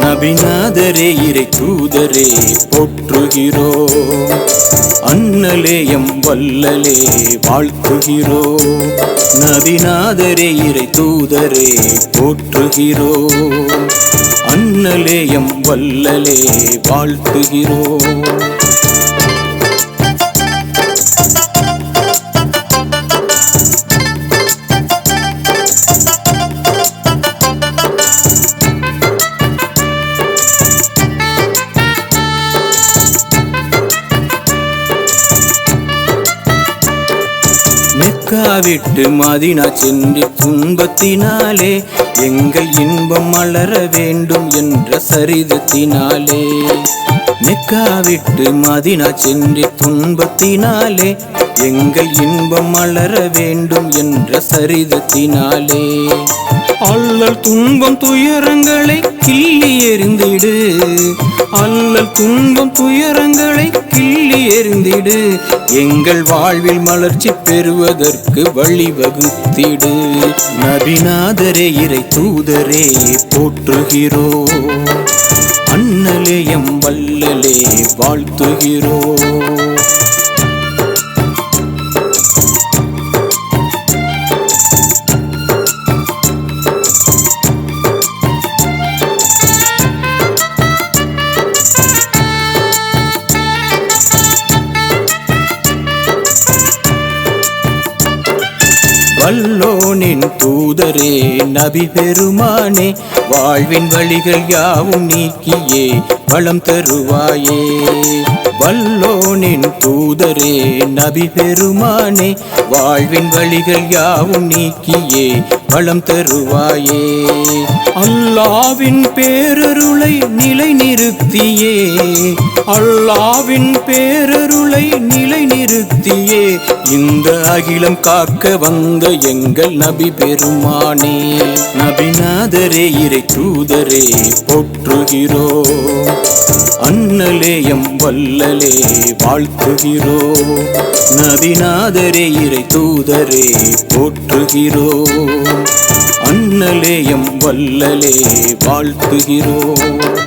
நபிநாதரே இறை தூதரே போற்றுகிறோம். அண்ணலேயம் வல்லலே வாழ்த்துகிறோம். நபிநாதரே இறை தூதரே போற்றுகிறோம். அண்ணலேயம் வல்லலே வாழ்த்துகிறோம். மெக்கா விட்டு மதீனா சென்று துன்பத்தினாலே எங்கள் இன்பம் மலர வேண்டும் என்ற சரிதத்தினாலே. மெக்கா விட்டு மதீனா சென்று துன்பத்தினாலே எங்கள் இன்பம் மலர வேண்டும் என்ற சரிதத்தினாலே. அல்லல் துன்பம் துயரங்களை கிள்ளி எறிந்திடு. அல்லல் துன்பம் துயரங்களை கிள்ளி எறிந்திடு. எங்கள் வாழ்வில் மலர்ச்சி பெறுவதற்கு வழிவகுத்திடு. நபிநாதரே இறை தூதரே போற்றுகிறோம். அண்ணலேயம் வல்லலே வாழ்த்துகிறோம். வல்லோனின் தூதரே நபி பெருமானே வாழ்வின் வழிகள் யாவும் நீக்கியே வளம் தருவாயே. வல்லோனின் தூதரே நபி பெருமானே வாழ்வின் வழிகள் யாவும் நீக்கியே வளம் தருவாயே. அல்லாவின் பேரருளை நிலை நிறுத்தியே. அல்லாவின் பேரருளை நிலை நிறுத்தியே இந்த அகிலம் காக்க வந்த எங்கள் நபி பெருமானே. நபிநாதரே இறை தூதரே போற்றுகிறோம். அண்ணலேயம் வல்லலே வாழ்த்துகிறோம். நபிநாதரே இறை தூதரே போற்றுகிறோம். அண்ணலேயம் வல்லலே வாழ்த்துகிறோம்.